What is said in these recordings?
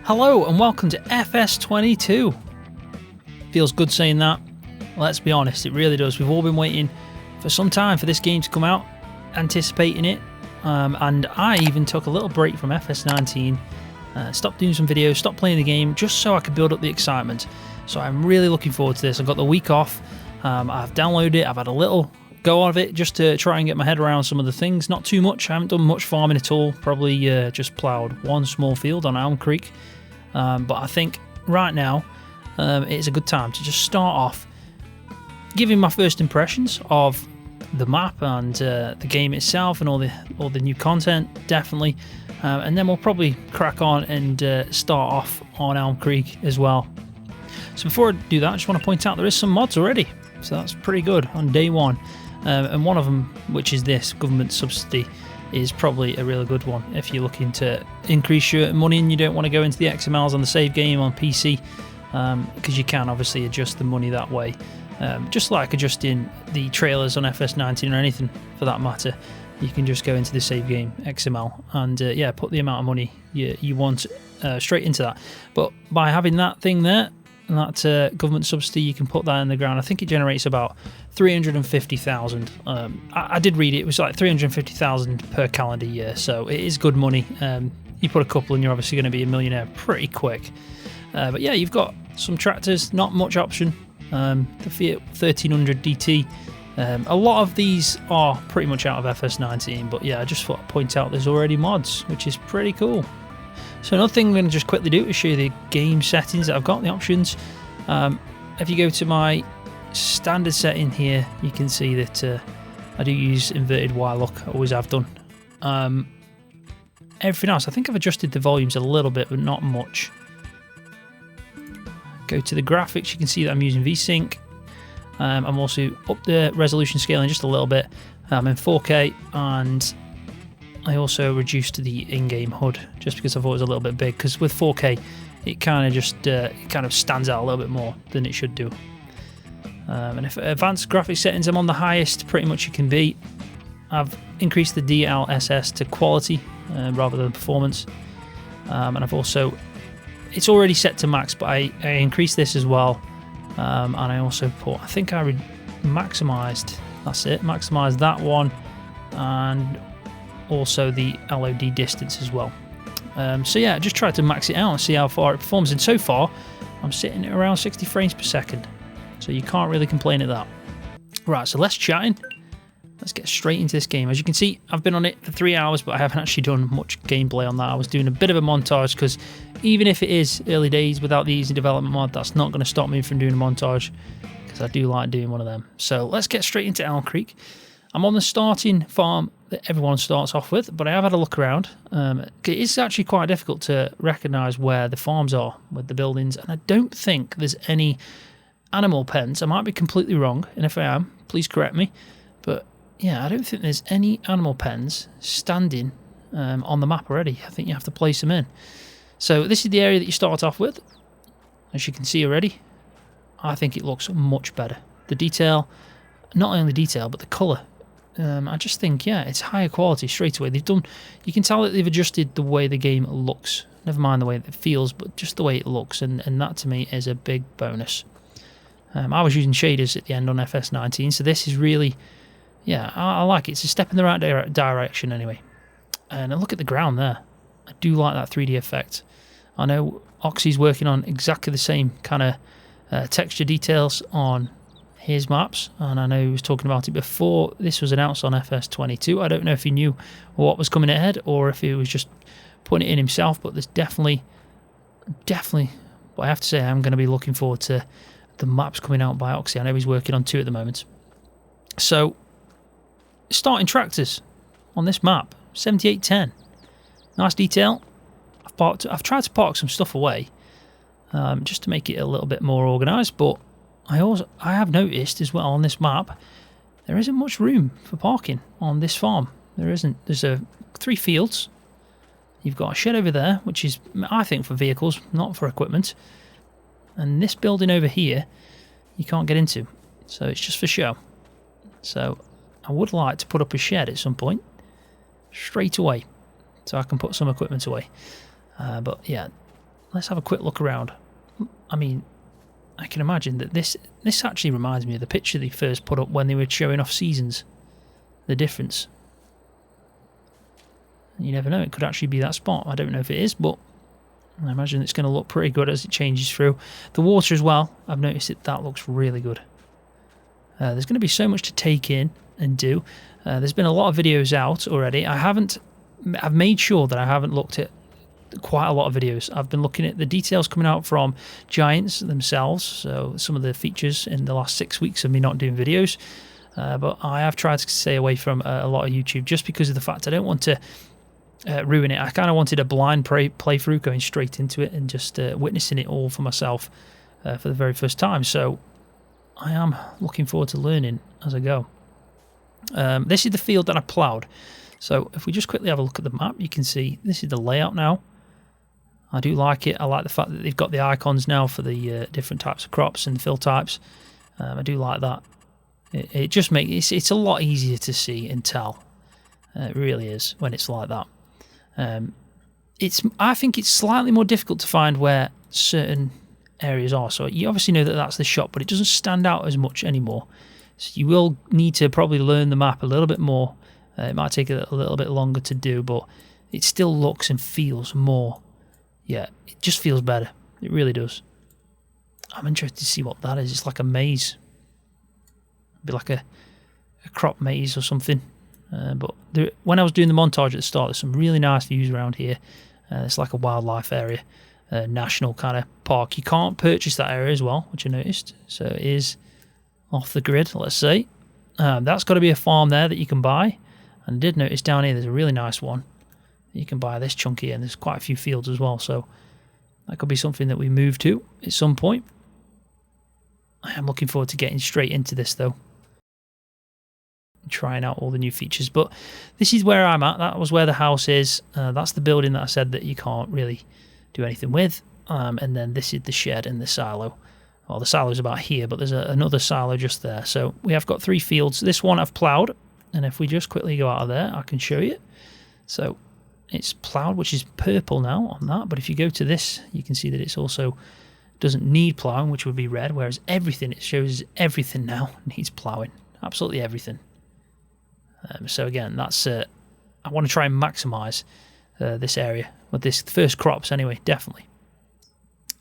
Hello and welcome to FS22. Feels good saying that. Let's be honest, it really does. We've all been waiting for some time for this game to come out, anticipating it, and I even took a little break from FS19, stopped doing some videos, stopped playing the game just so I could build up the excitement. So I'm really looking forward to this. I've got the week off, I've downloaded it, I've had a little go of it just to try and get my head around some of the things. Not too much, I haven't done much farming at all, probably just ploughed one small field on Elm Creek. But I think right now it's a good time to just start off giving my first impressions of the map and the game itself and all the new content, definitely. And then we'll probably crack on and start off on Elm Creek as well. So before I do that, I just want to point out there is some mods already, so that's pretty good on day one. And one of them, which is this government subsidy, is probably a really good one if you're looking to increase your money and you don't want to go into the XMLs on the save game on PC, because you can obviously adjust the money that way, just like adjusting the trailers on FS19 or anything for that matter. You can just go into the save game XML and yeah, put the amount of money you want straight into that. But by having that thing there, that government subsidy, you can put that in the ground. I think it generates about 350,000. I did read it was like 350,000 per calendar year, so it is good money. You put a couple and you're obviously going to be a millionaire pretty quick. But yeah, you've got some tractors, not much option. The Fiat 1300 DT, a lot of these are pretty much out of FS19, but yeah, I just thought I'd point out there's already mods, which is pretty cool. So another thing I'm going to just quickly do is show you the game settings that I've got, the options. If you go to my standard setting here, you can see that I do use inverted Y look, I always have done. Everything else, I think I've adjusted the volumes a little bit, but not much. Go to the graphics, you can see that I'm using VSync. I'm also up the resolution scaling just a little bit. I'm in 4K, and I also reduced the in-game HUD just because I thought it was a little bit big, because with 4K it kind of just stands out a little bit more than it should do. And if advanced graphics settings, I'm on the highest pretty much you can be. I've increased the DLSS to quality rather than performance, and I've also, it's already set to max, but I increased this as well, and I also put, I think I maximized, that's it, maximized that one, and also the LOD distance as well. So yeah, just try to max it out and see how far it performs, and so far I'm sitting at around 60 frames per second, so you can't really complain at that. Right, so let's chatting. Let's get straight into this game. As you can see, I've been on it for 3 hours, but I haven't actually done much gameplay on that. I was doing a bit of a montage, because even if it is early days without the easy development mod, that's not going to stop me from doing a montage, because I do like doing one of them. So let's get straight into Elm Creek. I'm on the starting farm that everyone starts off with, but I have had a look around. It's actually quite difficult to recognise where the farms are with the buildings, and I don't think there's any animal pens. I might be completely wrong, and if I am, please correct me. But yeah, I don't think there's any animal pens standing on the map already. I think you have to place them in. So this is the area that you start off with. As you can see already, I think it looks much better. The detail, not only detail, but the colour. I just think, yeah, it's higher quality straight away. They've done, you can tell that they've adjusted the way the game looks. Never mind the way it feels, but just the way it looks, and that to me is a big bonus. I was using shaders at the end on FS19, so this is really, yeah, I like it. It's a step in the right direction anyway. And look at the ground there. I do like that 3D effect. I know Oxy's working on exactly the same kind of texture details on his maps, and I know he was talking about it before this was announced on FS22. I don't know if he knew what was coming ahead or if he was just putting it in himself, but there's definitely, but I have to say I'm going to be looking forward to the maps coming out by Oxy. I know he's working on 2 at the moment. So, starting tractors on this map, 7810. Nice detail. I've tried to park some stuff away just to make it a little bit more organised, but I have noticed as well on this map there isn't much room for parking on this farm. There isn't. There's 3 fields. You've got a shed over there, which is, I think, for vehicles, not for equipment. And this building over here, you can't get into, so it's just for show. So I would like to put up a shed at some point, straight away, so I can put some equipment away. But yeah, let's have a quick look around. I mean, I can imagine that this actually reminds me of the picture they first put up when they were showing off seasons. The difference. You never know, it could actually be that spot. I don't know if it is, but I imagine it's going to look pretty good as it changes through. The water as well, I've noticed that looks really good. There's going to be so much to take in and do. There's been a lot of videos out already. I've made sure that I haven't looked at quite a lot of videos. I've been looking at the details coming out from Giants themselves, so some of the features in the last 6 weeks of me not doing videos. But I have tried to stay away from a lot of YouTube just because of the fact I don't want to ruin it. I kind of wanted a blind playthrough, going straight into it and just witnessing it all for myself for the very first time. So I am looking forward to learning as I go. This is the field that I ploughed. So if we just quickly have a look at the map, you can see this is the layout now. I do like it. I like the fact that they've got the icons now for the different types of crops and fill types. I do like that. It just makes it's a lot easier to see and tell. It really is when it's like that. I think it's slightly more difficult to find where certain areas are. So you obviously know that that's the shop, but it doesn't stand out as much anymore. So you will need to probably learn the map a little bit more. It might take a little bit longer to do, but it still looks and feels more. Yeah, it just feels better. It really does. I'm interested to see what that is. It's like a maze. It'd be like a crop maze or something. But when I was doing the montage at the start, there's some really nice views around here. It's like a wildlife area, national kind of park. You can't purchase that area as well, which I noticed. So it is off the grid, let's say. That's got to be a farm there that you can buy. And I did notice down here there's a really nice one. You can buy this chunk here, and there's quite a few fields as well. So that could be something that we move to at some point. I am looking forward to getting straight into this though. Trying out all the new features, but this is where I'm at. That was where the house is. That's the building that I said that you can't really do anything with, and then this is the shed and the silo. Well, the silo is about here, but there's another silo just there. So we have got 3 fields. This one I've ploughed, and if we just quickly go out of there, I can show you. So it's ploughed, which is purple now on that, but if you go to this, you can see that it's also doesn't need ploughing, which would be red, whereas everything, it shows everything now needs ploughing, absolutely everything. So again, that's I want to try and maximise this area with this first crops anyway, definitely.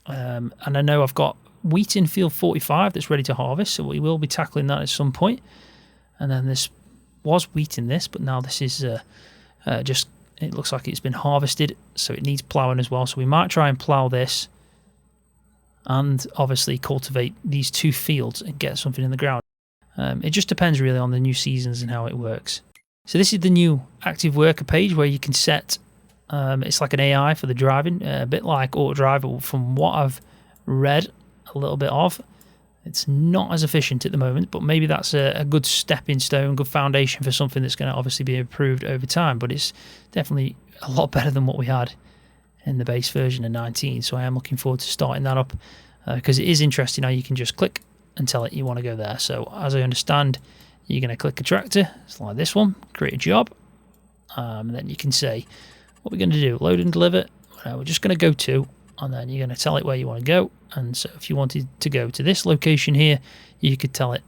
And I know I've got wheat in field 45 that's ready to harvest, so we will be tackling that at some point. And then this was wheat in this, but now this is just, it looks like it's been harvested, so it needs ploughing as well. So we might try and plough this and obviously cultivate these 2 fields and get something in the ground. It just depends really on the new seasons and how it works. So this is the new active worker page where you can set, it's like an AI for the driving, a bit like auto drive, from what I've read a little bit of. It's not as efficient at the moment, but maybe that's a good stepping stone, good foundation for something that's going to obviously be improved over time. But it's definitely a lot better than what we had in the base version of 19. So I am looking forward to starting that up because it is interesting how you can just click and tell it you want to go there. So as I understand, you're going to click a tractor, it's like this one, create a job, and then you can say what we're going to do, load and deliver. We're just going to go to, and then you're going to tell it where you want to go. And so if you wanted to go to this location here, you could tell it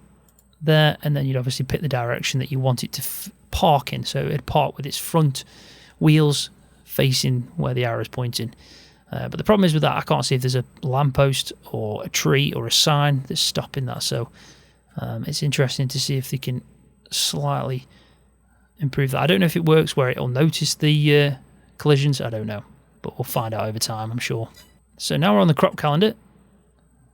there, and then you'd obviously pick the direction that you want it to park in. So it'd park with its front wheels facing where the arrow is pointing. But the problem is with that, I can't see if there's a lamppost or a tree or a sign that's stopping that. So it's interesting to see if they can slightly improve that. I don't know if it works where it'll notice the collisions. I don't know, but we'll find out over time, I'm sure. So now we're on the crop calendar.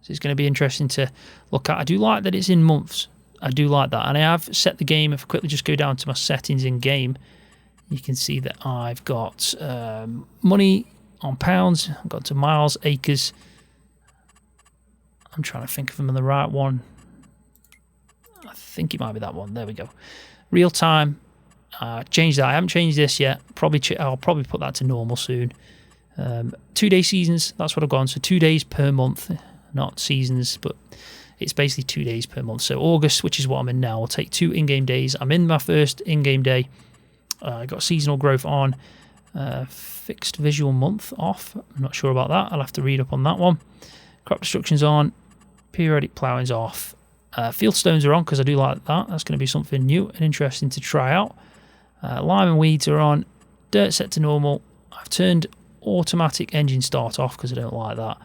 So it's going to be interesting to look at. I do like that it's in months. I do like that. And I have set the game. If I quickly just go down to my settings in game, you can see that I've got money on pounds, I've got to miles, acres. I'm trying to think if I'm on the right one. I think it might be that one. There we go. Real time. Change that. I haven't changed this yet. I'll probably put that to normal soon. 2-day seasons. That's what I've gone. So 2 days per month, not seasons, but it's basically 2 days per month. So August, which is what I'm in now, will take 2 in-game days. I'm in my first in-game day. I got seasonal growth on. Fixed visual month off. I'm not sure about that. I'll have to read up on that one. Crop destruction's on. Periodic ploughing's off. Field stones are on because I do like that. That's going to be something new and interesting to try out. Lime and weeds are on. Dirt set to normal. I've turned automatic engine start off because I don't like that.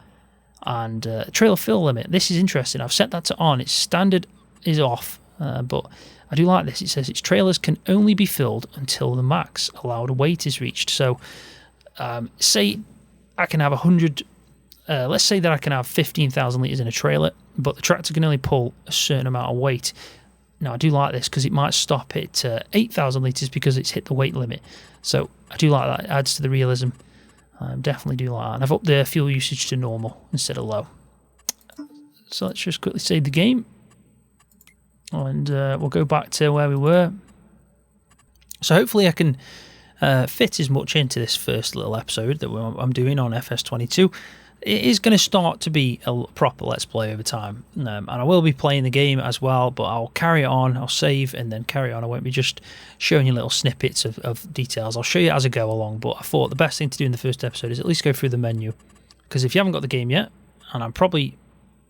And trailer fill limit. This is interesting. I've set that to on. Its standard is off, but I do like this. It says its trailers can only be filled until the max allowed weight is reached. So say I can have 100, let's say that I can have 15,000 litres in a trailer, but the tractor can only pull a certain amount of weight. Now I do like this because it might stop at 8,000 litres because it's hit the weight limit. So I do like that. It adds to the realism. I definitely do like that. And I've upped the fuel usage to normal instead of low. So let's just quickly save the game. And we'll go back to where we were. So hopefully I can fit as much into this first little episode that I'm doing on FS22. It is going to start to be a proper Let's Play over time. And I will be playing the game as well, but I'll carry it on. I'll save and then carry on. I won't be just showing you little snippets of details. I'll show you as I go along, but I thought the best thing to do in the first episode is at least go through the menu. Because if you haven't got the game yet, and I'm probably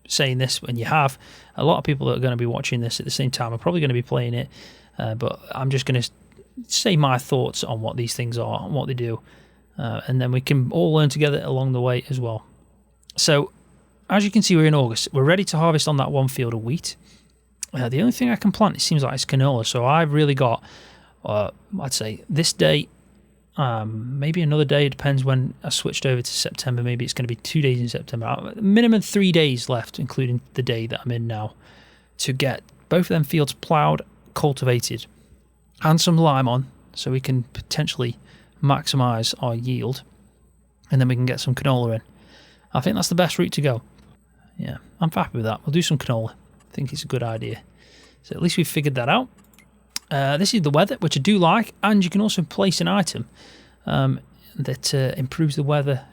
saying this when you have, a lot of people that are going to be watching this at the same time are probably going to be playing it, but I'm just going to say my thoughts on what these things are and what they do, and then we can all learn together along the way as well. So as you can see, we're in August. We're ready to harvest on that one field of wheat. The only thing I can plant, it seems like, is canola. So I've really got, I'd say this day, maybe another day. It depends when I switched over to September. Maybe it's going to be 2 days in September. Minimum 3 days left, including the day that I'm in now, to get both of them fields ploughed, cultivated, and some lime on, so we can potentially maximise our yield, and then we can get some canola in. I think that's the best route to go. Yeah, I'm happy with that. We'll do some canola. I think it's a good idea. So at least we've figured that out. This is the weather, which I do like, and you can also place an item that improves the weather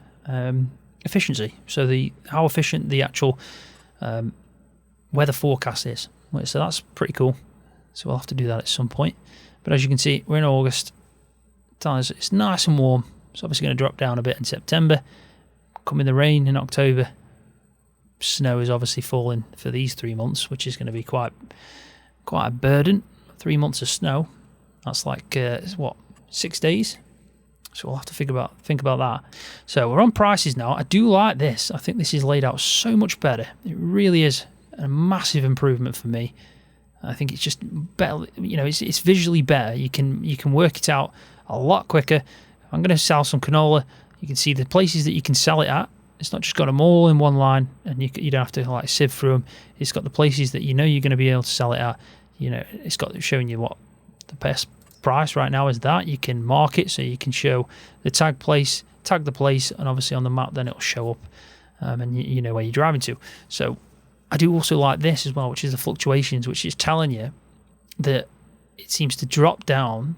efficiency. So how efficient the actual weather forecast is. So that's pretty cool. So we'll have to do that at some point. But as you can see, we're in August. It's nice and warm. It's obviously going to drop down a bit in September. Coming the rain in October. Snow is obviously falling for these 3 months, which is going to be quite a burden. 3 months of snow. That's like what, 6 days? So we'll have to think about that. So we're on prices now. I do like this. I think this is laid out so much better. It really is a massive improvement for me. I think it's just better. You know, it's visually better. You can work it out a lot quicker. I'm going to sell some canola. You can see the places that you can sell it at. It's not just got them all in one line, and you don't have to like sieve through them. It's got the places that you know you're going to be able to sell it at. You know, it's got showing you what the best price right now is. That you can mark it, so you can show the tag the place, and obviously on the map then it'll show up, and you know where you're driving to. So I do also like this as well, which is the fluctuations, which is telling you that it seems to drop down.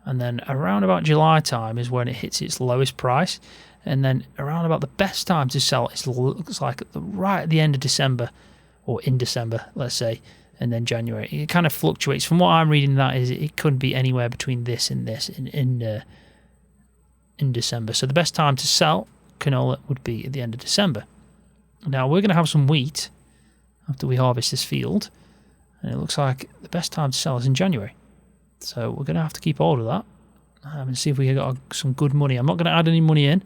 And then around about July time is when it hits its lowest price, and then around about the best time to sell it looks like right at the end of December, or in December, let's say, and then January. It kind of fluctuates. From what I'm reading, that is, it could be anywhere between this and this in December. So the best time to sell canola would be at the end of December. Now we're going to have some wheat after we harvest this field, and it looks like the best time to sell is in January. So we're going to have to keep hold of that and see if we got some good money. I'm not going to add any money in,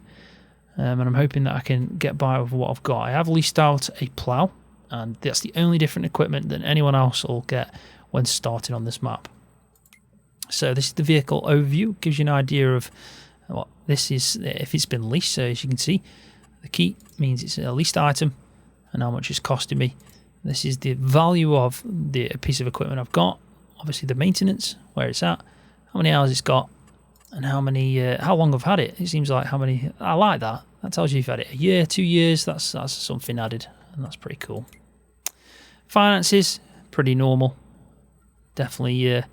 and I'm hoping that I can get by with what I've got. I have leased out a plough, and that's the only different equipment than anyone else will get when starting on this map. So this is the vehicle overview. Gives you an idea of what this is if it's been leased. So as you can see, the key means it's a leased item and how much it's costing me. This is the value of the piece of equipment I've got. Obviously the maintenance, where it's at, how many hours it's got, and how long I've had it. It seems like how many. I like that. That tells you you've had it a year, 2 years. That's something added, and that's pretty cool. Finances, pretty normal. Definitely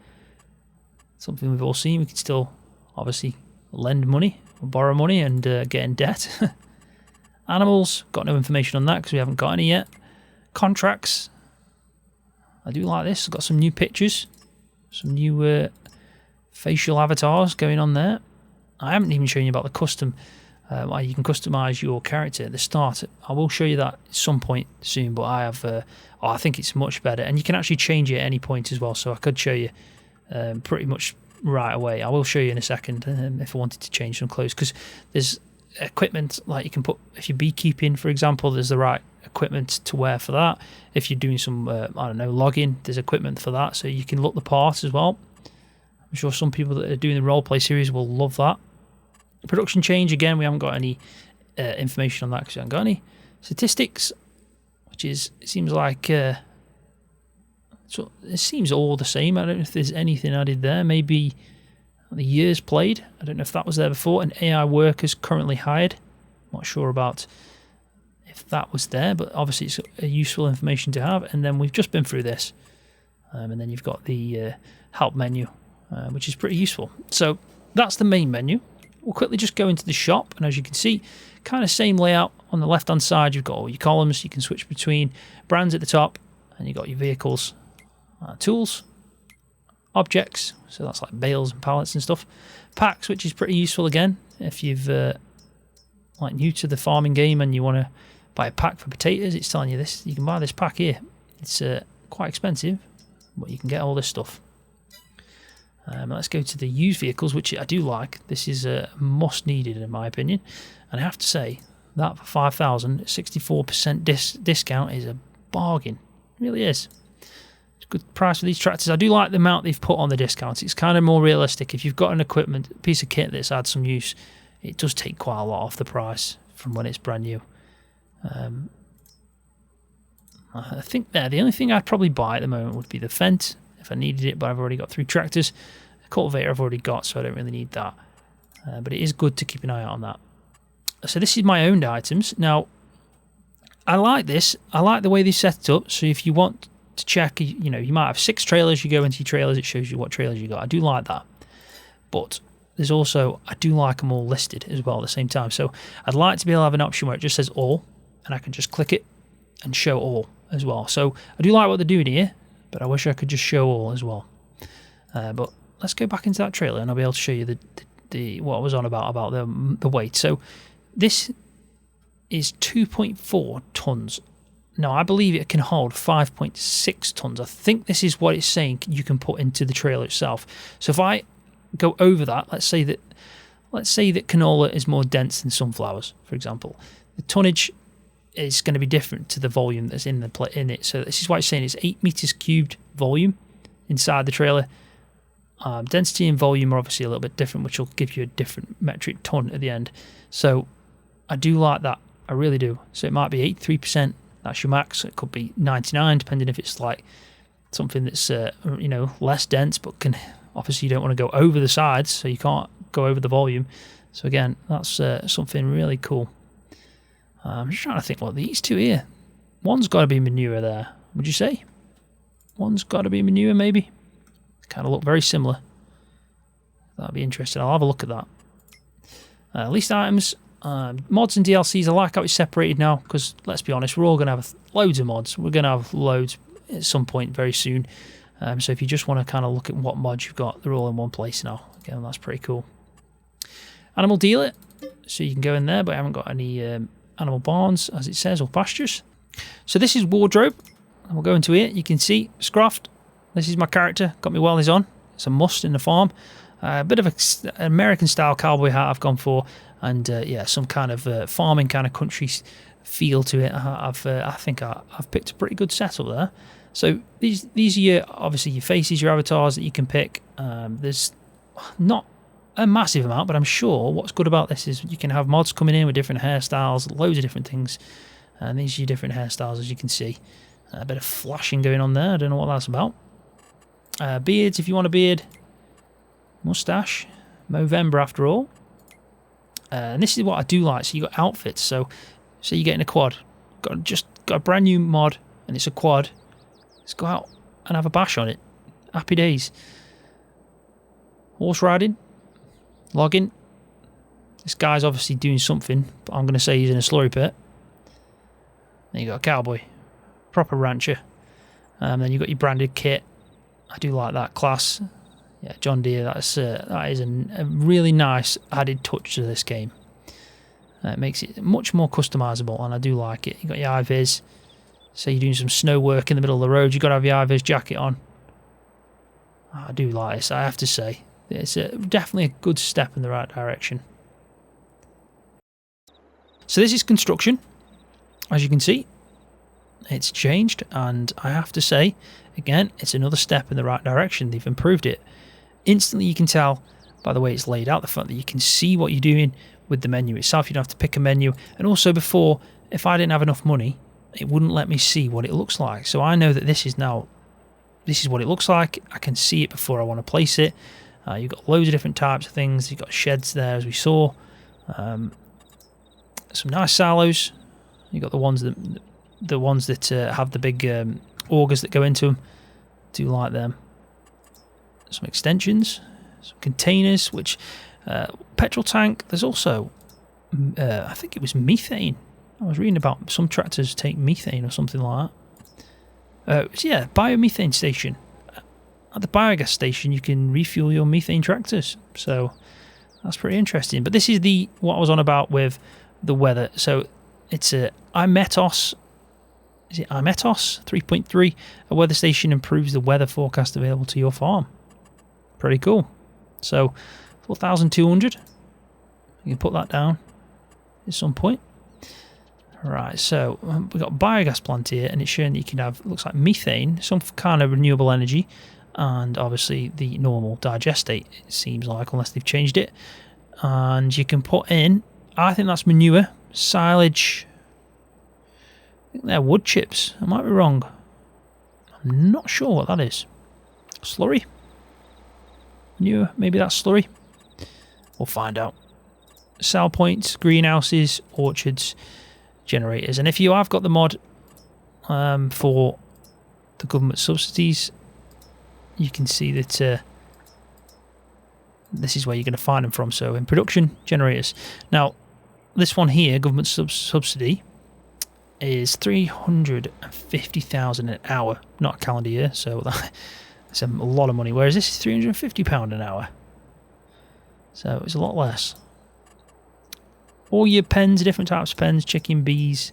something we've all seen. We can still obviously lend money, or borrow money, and get in debt. Animals, got no information on that because we haven't got any yet. Contracts, I do like this. I've got some new pictures, some new facial avatars going on there. I haven't even shown you about the custom, why you can customize your character at the start. I will show you that at some point soon, but I have, I think it's much better, and you can actually change it at any point as well, so I could show you pretty much right away. I will show you in a second if I wanted to change some clothes, because there's equipment like you can put, if you're beekeeping for example, there's the right equipment to wear for that. If you're doing some I don't know, logging, there's equipment for that, so you can look the part as well. I'm sure some people that are doing the roleplay series will love that. Production change, again, we haven't got any information on that because we haven't got any statistics, which is, it seems like so it seems all the same. I don't know if there's anything added there. Maybe the years played, I don't know if that was there before. And AI workers currently hired, not sure about if that was there, but obviously it's a useful information to have. And then we've just been through this, and then you've got the help menu, which is pretty useful. So that's the main menu. We'll quickly just go into the shop, and as you can see, kind of same layout. On the left hand side you've got all your columns, you can switch between brands at the top, and you've got your vehicles, tools, objects, so that's like bales and pallets and stuff, packs, which is pretty useful again if you've like new to the farming game and you want to buy a pack for potatoes. It's telling you this, you can buy this pack here. It's quite expensive, but you can get all this stuff. Let's go to the used vehicles, which I do like. This is a must needed in my opinion, and I have to say that for 5,000, 64% discount is a bargain. It really is. It's a good price for these tractors. I do like the amount they've put on the discounts. It's kind of more realistic. If you've got an equipment piece of kit that's had some use, it does take quite a lot off the price from when it's brand new. I think the only thing I'd probably buy at the moment would be the Fent if I needed it, but I've already got 3 tractors. A cultivator I've already got, so I don't really need that. But it is good to keep an eye out on that. So this is my owned items. Now, I like this. I like the way they set it up. So if you want to check, you know, you might have 6 trailers. You go into your trailers, it shows you what trailers you got. I do like that. But there's also, I do like them all listed as well at the same time. So I'd like to be able to have an option where it just says all, and I can just click it and show all as well. So I do like what they're doing here, but I wish I could just show all as well. But let's go back into that trailer and I'll be able to show you the what I was on about the weight. So this is 2.4 tons. Now I believe it can hold 5.6 tons. I think this is what it's saying you can put into the trailer itself. So if I go over that, let's say that canola is more dense than sunflowers, for example. The tonnage is going to be different to the volume that's in it. So this is why it's saying it's 8 meters cubed volume inside the trailer. Density and volume are obviously a little bit different, which will give you a different metric ton at the end. So I do like that. I really do. So it might be 83%. That's your max. It could be 99, depending if it's like something that's you know, less dense, but can obviously you don't want to go over the sides, so you can't go over the volume. So again, that's something really cool. I'm just trying to think what these two here. One's got to be manure there. Would you say? One's got to be manure, maybe. Kind of look very similar. That'd be interesting. I'll have a look at that. Leased items, mods and DLCs. I like how it's separated now because let's be honest, we're all going to have loads of mods. We're going to have loads at some point very soon. So if you just want to kind of look at what mods you've got, they're all in one place now. Again, that's pretty cool. Animal dealer. So you can go in there, but I haven't got any animal barns, as it says, or pastures. So this is wardrobe. And we'll go into it. You can see Scroft. This is my character. Got my wellies on. It's a must in the farm. A bit of an American-style cowboy hat I've gone for, and yeah, some kind of farming kind of country feel to it. I think I've picked a pretty good setup there. So these are your, obviously your faces, your avatars that you can pick. There's not a massive amount, but I'm sure what's good about this is you can have mods coming in with different hairstyles, loads of different things, and these are your different hairstyles, as you can see. A bit of flashing going on there. I don't know what that's about. Beards, if you want a beard. Mustache. Movember, after all. And this is what I do like. So you got outfits. So you're getting a quad. Got a brand new mod, and it's a quad. Let's go out and have a bash on it. Happy days. Horse riding. Logging. This guy's obviously doing something, but I'm going to say he's in a slurry pit. Then you got a cowboy. Proper rancher. Then you've got your branded kit. I do like that class. Yeah, John Deere, that is a really nice added touch to this game. It makes it much more customizable, and I do like it. You got your IVs. Say you're doing some snow work in the middle of the road, you've got to have your IVs jacket on. I do like this, I have to say. It's definitely a good step in the right direction. So this is construction. As you can see, it's changed, and I have to say, again, it's another step in the right direction. They've improved it. Instantly you can tell by the way it's laid out, the fact that you can see what you're doing with the menu itself. You don't have to pick a menu. And also before, if I didn't have enough money, it wouldn't let me see what it looks like. So I know that this is what it looks like. I can see it before I want to place it. You've got loads of different types of things. You've got sheds there, as we saw. Some nice silos. You've got the ones that have the big augers that go into them. Do like them. Some extensions, some containers, which petrol tank. There's also, I think it was methane. I was reading about some tractors take methane or something like that. Yeah, biomethane station. At the biogas station, you can refuel your methane tractors. So that's pretty interesting. But this is what I was on about with the weather. So it's a iMetos. Is it iMetos 3.3? A weather station improves the weather forecast available to your farm. Pretty cool. So 4,200. You can put that down at some point. Right, so we've got a biogas plant here, and it's showing that you can have, looks like methane, some kind of renewable energy, and obviously the normal digestate, it seems like, unless they've changed it. And you can put in, I think that's manure, silage, I think they're wood chips, I might be wrong. I'm not sure what that is. Slurry? Manure, maybe that's slurry. We'll find out. Sell points, greenhouses, orchards, generators. And if you have got the mod for the government subsidies, you can see that this is where you're going to find them from. So in production, generators. Now, this one here, government subsidy, is 350,000 an hour, not a calendar year, so that's a lot of money. Whereas this is £350 an hour, so it's a lot less. All your pens, different types of pens, chicken, bees.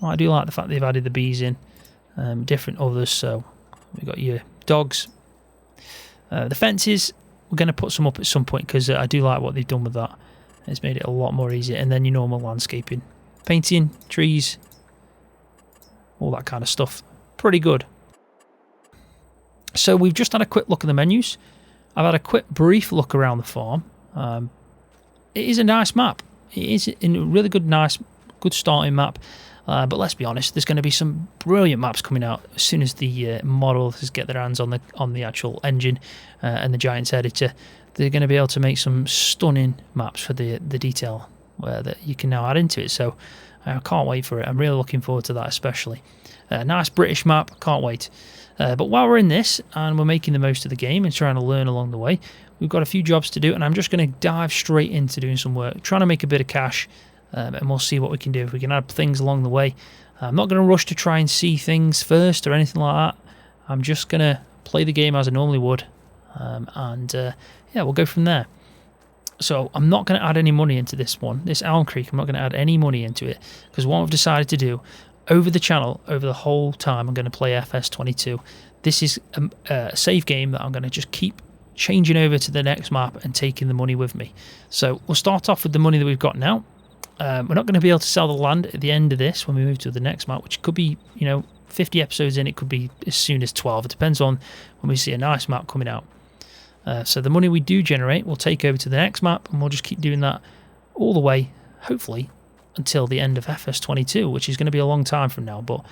I do like the fact they've added the bees in. Different others, so we've got your dogs. The fences, we're going to put some up at some point because I do like what they've done with that. It's made it a lot more easier. And then your normal landscaping. Painting, trees, all that kind of stuff. Pretty good. So we've just had a quick look at the menus. I've had a quick brief look around the farm. It is a nice map. It is a really good, good starting map. But let's be honest, there's going to be some brilliant maps coming out as soon as the models get their hands on the actual engine and the Giants editor. They're going to be able to make some stunning maps for the detail that you can now add into it. So I can't wait for it. I'm really looking forward to that, especially. Nice British map. Can't wait. But while we're in this and we're making the most of the game and trying to learn along the way, we've got a few jobs to do, and I'm just going to dive straight into doing some work, trying to make a bit of cash. And we'll see what we can do, if we can add things along the way. I'm not going to rush to try and see things first or anything like that. I'm just going to play the game as I normally would. Yeah, we'll go from there. So I'm not going to add any money into this one. This Elm Creek, I'm not going to add any money into it. Because what I've decided to do over the channel, over the whole time, I'm going to play FS22. This is a save game that I'm going to just keep changing over to the next map and taking the money with me. So we'll start off with the money that we've got now. We're not going to be able to sell the land at the end of this when we move to the next map, which could be, 50 episodes in. It could be as soon as 12. It depends on when we see a nice map coming out. So the money we do generate, we'll take over to the next map, and we'll just keep doing that all the way, hopefully, until the end of FS22, which is going to be a long time from now. But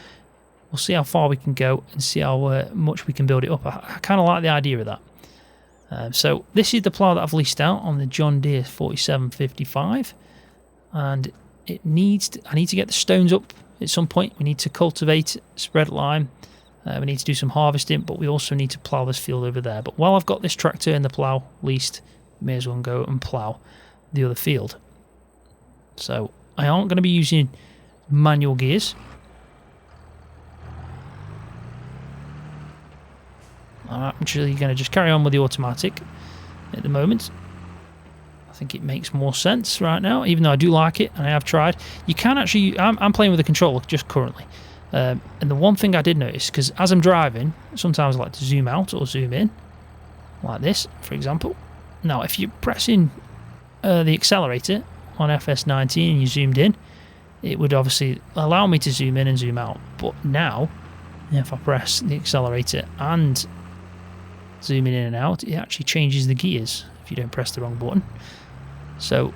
we'll see how far we can go and see how much we can build it up. I kind of like the idea of that. So this is the plough that I've leased out on the John Deere 4755. And I need to get the stones up at some point. We need to cultivate, spread lime. We need to do some harvesting, but we also need to plough this field over there. But while I've got this tractor and the plough leased, may as well go and plough the other field. So I aren't going to be using manual gears. I'm actually going to just carry on with the automatic at the moment. I think it makes more sense right now, even though I do like it and I have tried. You can actually, I'm playing with the controller just currently. And the one thing I did notice, because as I'm driving, sometimes I like to zoom out or zoom in, like this, for example. Now, if you're pressing the accelerator on FS19 and you zoomed in, it would obviously allow me to zoom in and zoom out. But now, if I press the accelerator and zooming in and out, it actually changes the gears if you don't press the wrong button. So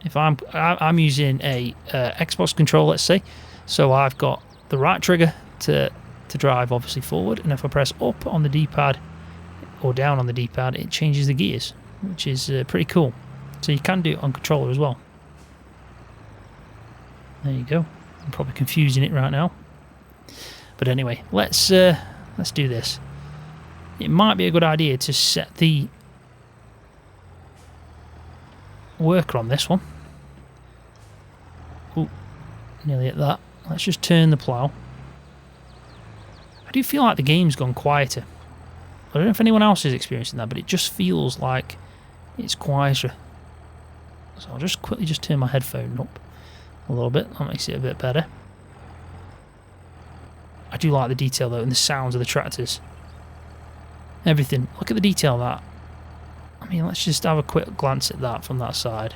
if I'm using a Xbox controller, let's say, so I've got the right trigger to drive obviously forward, and if I press up on the D-pad or down on the D-pad, it changes the gears, which is pretty cool. So you can do it on controller as well. There you go. I'm probably confusing it right now, but anyway, let's do this. It might be a good idea to set the worker on this one. Ooh, nearly at that. Let's just turn the plough. I do feel like the game's gone quieter. I don't know if anyone else is experiencing that, but it just feels like it's quieter. So I'll just quickly just turn my headphone up a little bit. That makes it a bit better. I do like the detail though, and the sounds of the tractors. Everything. Look at the detail of that. I mean, let's just have a quick glance at that from that side.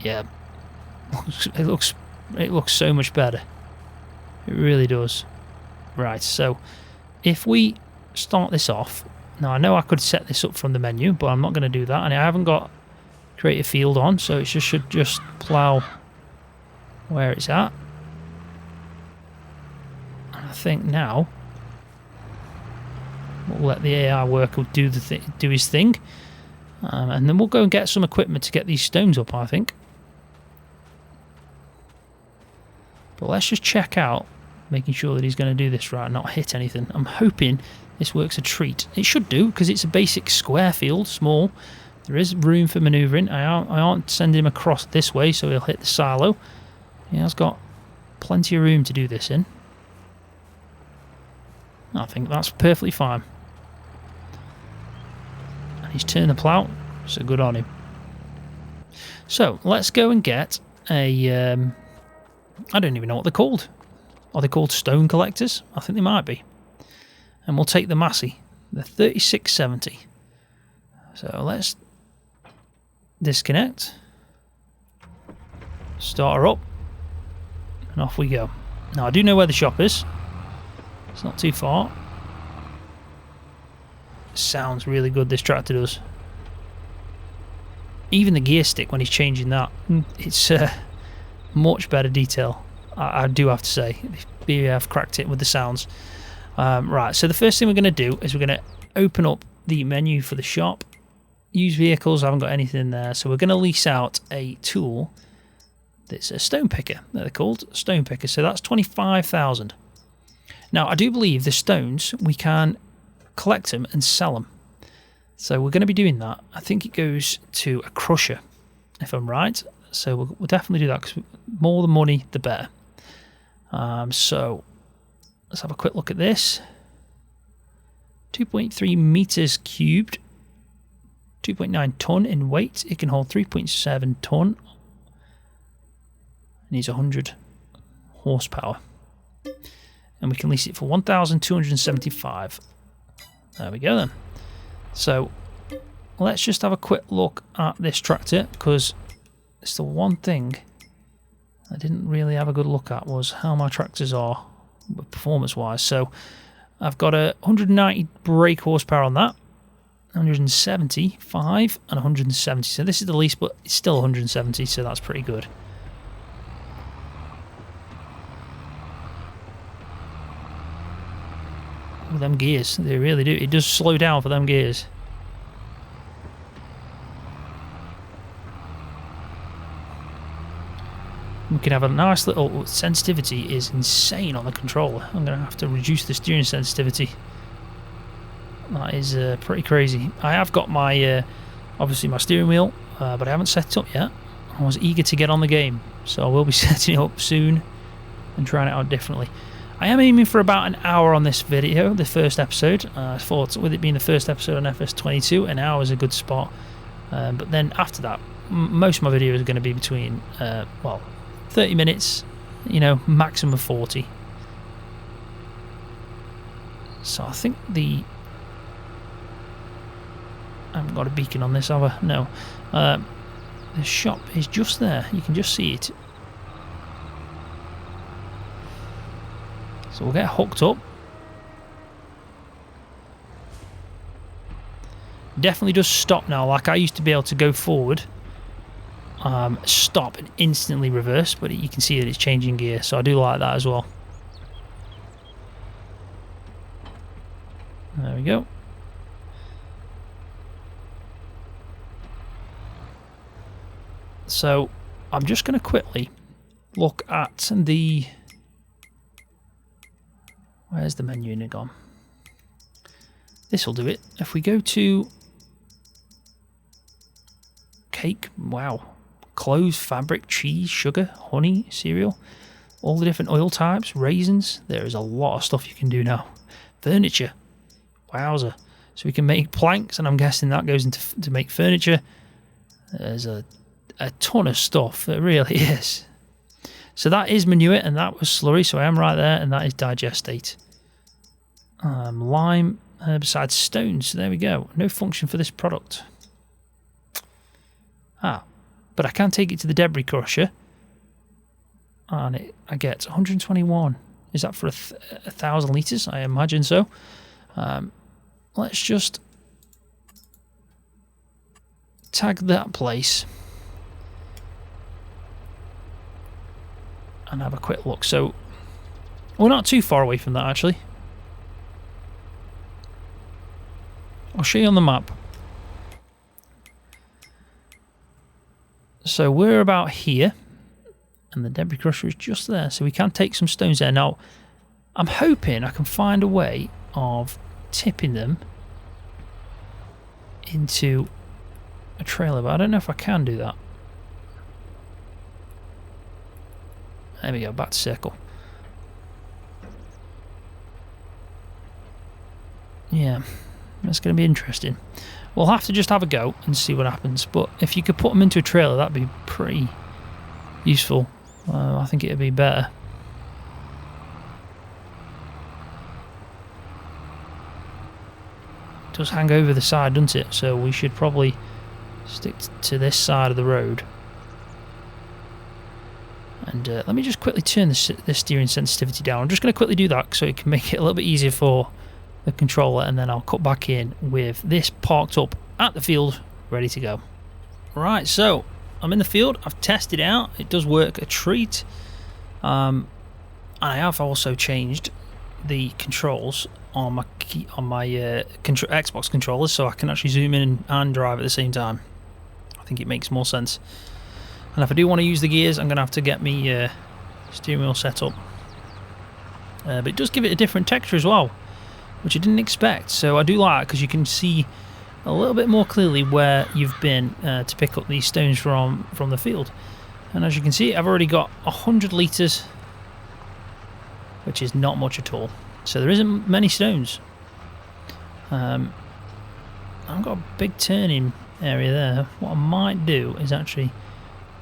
Yeah, it looks so much better. It really does. Right, so if we start this off, now I know I could set this up from the menu, but I'm not going to do that, and I haven't got create a field on, so it should just plough where it's at. And I think now we'll let the AI worker do his thing, and then we'll go and get some equipment to get these stones up, I think. But let's just check out, making sure that he's going to do this right, not hit anything. I'm hoping this works a treat. It should do, because it's a basic square field, small. There is room for manoeuvring. I aren't sending him across this way, so he'll hit the silo. He has got plenty of room to do this in. I think that's perfectly fine. And he's turned the plough, so good on him. So let's go and get a... I don't even know what they're called. Are they called stone collectors? I think they might be. And we'll take the Massey, the 3670. So let's disconnect, start her up, and off we go. Now I do know where the shop is. It's not too far. Sounds really good, this tractor does. Even the gear stick when he's changing that, it's much better detail, I do have to say. I've cracked it with the sounds. Right, so the first thing we're going to do is we're going to open up the menu for the shop. Used vehicles, I haven't got anything in there, so we're going to lease out a tool that's a stone picker. They're called stone picker, so that's 25,000. Now I do believe the stones, we can collect them and sell them, so we're going to be doing that. I think it goes to a crusher, if I'm right, so we'll definitely do that, because more the money the better. So let's have a quick look at this. 2.3 meters cubed, 2.9 ton in weight. It can hold 3.7 ton. It needs 100 horsepower, and we can lease it for 1,275. There we go then. So let's just have a quick look at this tractor, because it's the one thing I didn't really have a good look at, was how my tractors are performance wise. So I've got a 190 brake horsepower on that, 175 and 170. So this is the least, but it's still 170, so that's pretty good. With them gears, they really do. It does slow down for them gears. We can have a nice little... sensitivity is insane on the controller. I'm going to have to reduce the steering sensitivity. That is pretty crazy. I have got my, obviously my steering wheel, but I haven't set it up yet. I was eager to get on the game, so I will be setting it up soon and trying it out differently. I am aiming for about an hour on this video, the first episode. I thought with it being the first episode on FS22, an hour is a good spot. But then after that, most of my videos are going to be between, well, 30 minutes, you know, maximum 40. So I think I haven't got a beacon on this, have I? No. The shop is just there. You can just see it. So we'll get hooked up. Definitely does stop now. Like I used to be able to go forward, stop and instantly reverse, but you can see that it's changing gear. So I do like that as well. There we go. So I'm just going to quickly look at the... Where's the menu in it gone? This will do it. If we go to cake, wow, clothes, fabric, cheese, sugar, honey, cereal, all the different oil types, raisins, there is a lot of stuff you can do now. Furniture, wowzer. So we can make planks, and I'm guessing that goes into to make furniture. There's a ton of stuff, there really is. So that is Minuet, and that was slurry, so I am right there, and that is digestate. Lime, herbicide, stones, so there we go. No function for this product. But I can take it to the debris crusher, and I get 121. Is that for 1,000 litres? I imagine so. Let's just tag that place and have a quick look. So we're not too far away from that, actually. I'll show you on the map. So we're about here, and the debris crusher is just there, so we can take some stones there. Now, I'm hoping I can find a way of tipping them into a trailer, but I don't know if I can do that. There we go, back to circle. Yeah, that's going to be interesting. We'll have to just have a go and see what happens, but if you could put them into a trailer, that'd be pretty useful. I think it'd be better. It does hang over the side, doesn't it? So we should probably stick to this side of the road. And let me just quickly turn the steering sensitivity down. I'm just going to quickly do that so it can make it a little bit easier for the controller, and then I'll cut back in with this parked up at the field, ready to go. Right, so I'm in the field. I've tested it out. It does work a treat. And I have also changed the controls on my Xbox controllers, so I can actually zoom in and drive at the same time. I think it makes more sense. And if I do want to use the gears, I'm going to have to get me steering wheel set up. But it does give it a different texture as well, which I didn't expect. So I do like it because you can see a little bit more clearly where you've been to pick up these stones from the field. And as you can see, I've already got 100 litres, which is not much at all. So there isn't many stones. I've got a big turning area there. What I might do is actually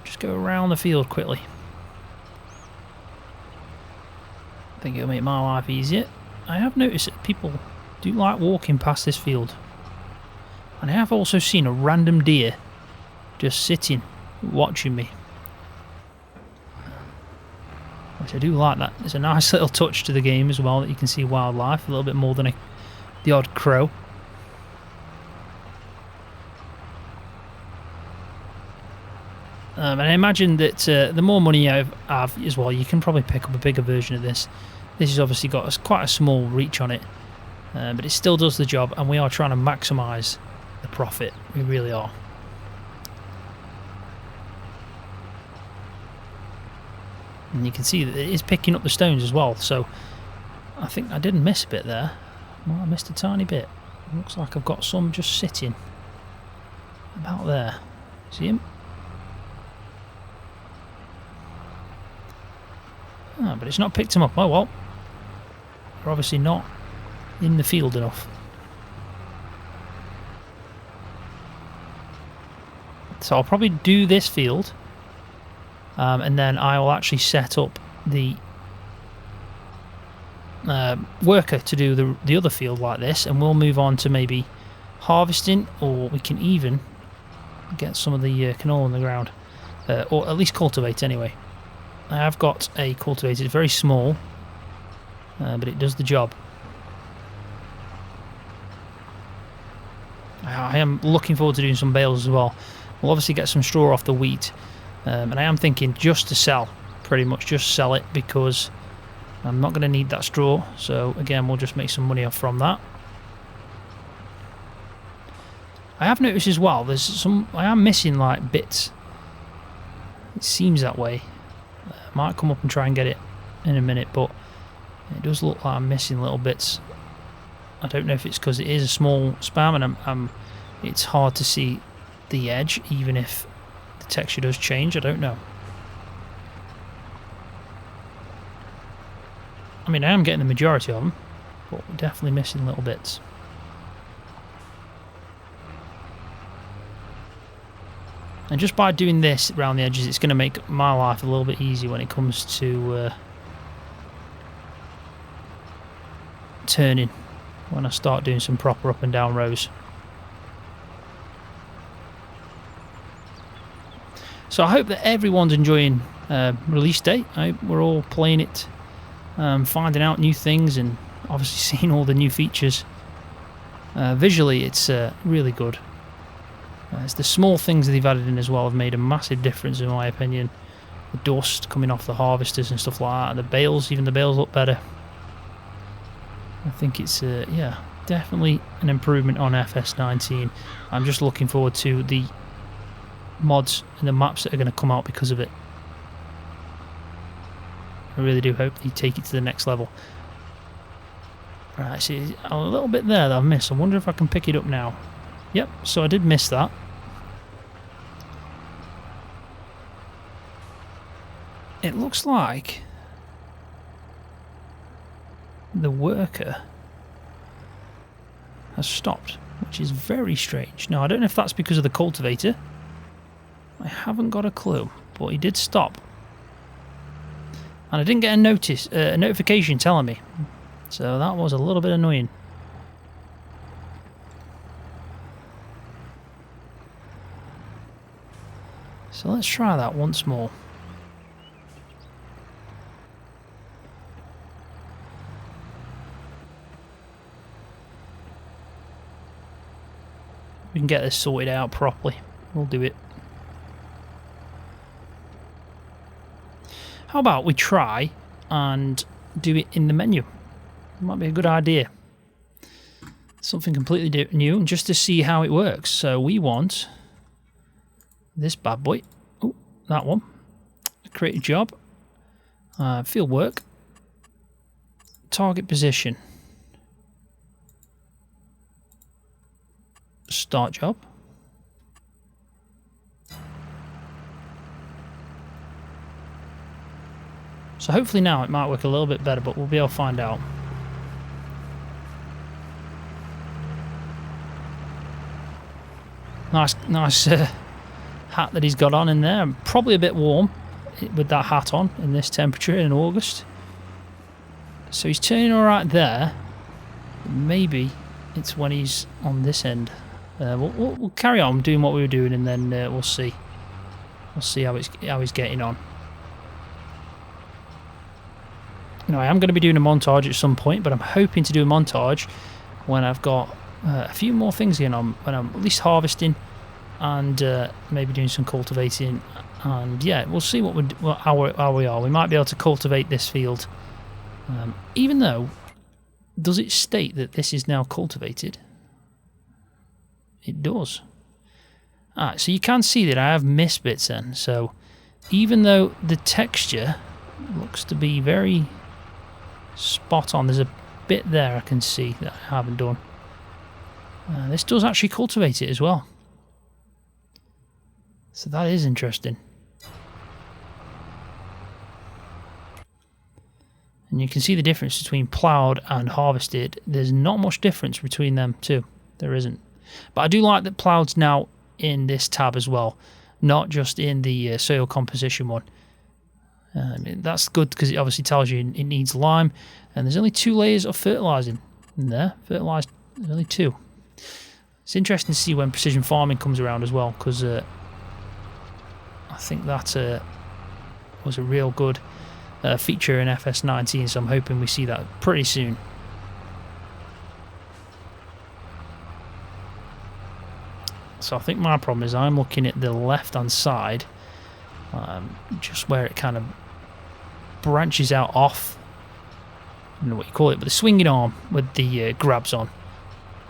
just go around the field quickly. I think it'll make my life easier. I have noticed that people do like walking past this field. And I have also seen a random deer just sitting, watching me. Which I do like that. There's a nice little touch to the game as well, that you can see wildlife a little bit more than the odd crow. And I imagine that the more money you have as well, you can probably pick up a bigger version of this. This has obviously got quite a small reach on it, but it still does the job, and we are trying to maximise the profit. We really are. And you can see that it is picking up the stones as well, so I think I did miss a bit there. Well, I missed a tiny bit. It looks like I've got some just sitting about there. See him? Oh, but it's not picked him up. Oh well. are obviously not in the field enough. So I'll probably do this field, and then I will actually set up the worker to do the other field like this, and we'll move on to maybe harvesting, or we can even get some of the canola on the ground, or at least cultivate anyway. I have got a cultivator, it's very small, but it does the job. I am looking forward to doing some bales as well. We'll obviously get some straw off the wheat, and I am thinking just to sell, pretty much just sell it, because I'm not going to need that straw, so again we'll just make some money off from that. I have noticed as well, I am missing like bits. It seems that way. I might come up and try and get it in a minute, but it does look like I'm missing little bits. I don't know if it's because it is a small spam and it's hard to see the edge, even if the texture does change. I don't know. I mean, I am getting the majority of them, but we're definitely missing little bits. And just by doing this around the edges, it's going to make my life a little bit easier when it comes to turning, when I start doing some proper up and down rows. So I hope that everyone's enjoying release date. I hope we're all playing it, finding out new things, and obviously seeing all the new features. Visually, it's really good. It's the small things that they've added in as well have made a massive difference in my opinion. The dust coming off the harvesters and stuff like that, and the bales, even the bales look better. I think it's yeah, definitely an improvement on FS19. I'm just looking forward to the mods and the maps that are going to come out because of it. I really do hope they take it to the next level. Right, see a little bit there that I've missed. I wonder if I can pick it up now. Yep, so I did miss that. It looks like the worker has stopped, which is very strange. Now, I don't know if that's because of the cultivator. I haven't got a clue, but he did stop. And I didn't get a notification telling me. So that was a little bit annoying. So let's try that once more. We can get this sorted out properly. We'll do it. How about we try and do it in the menu? Might be a good idea. Something completely new, just to see how it works. So we want this bad boy. Oh, that one. Create a job. Field work. Target position. Start job. So hopefully now it might work a little bit better, but we'll be able to find out. Nice hat that he's got on in there. Probably a bit warm with that hat on in this temperature in August. So he's turning all right there. Maybe it's when he's on this end. We'll carry on doing what we were doing, and then we'll see. We'll see how he's getting on. You know, I am going to be doing a montage at some point, but I'm hoping to do a montage when I've got a few more things going on, when I'm at least harvesting and maybe doing some cultivating. And yeah, we'll see how we are. We might be able to cultivate this field, even though, does it state that this is now cultivated? It does. Alright, so you can see that I have missed bits then. So even though the texture looks to be very spot on, there's a bit there I can see that I haven't done. This does actually cultivate it as well. So that is interesting. And you can see the difference between ploughed and harvested. There's not much difference between them two. There isn't. But I do like that ploughed's now in this tab as well, not just in the soil composition one. That's good because it obviously tells you it needs lime. And there's only 2 layers of fertilising in there. Fertilised, there's only 2. It's interesting to see when precision farming comes around as well, because I think that was a real good feature in FS19, so I'm hoping we see that pretty soon. So I think my problem is I'm looking at the left hand side, just where it kind of branches out off, I don't know what you call it, but the swinging arm with the grabs on.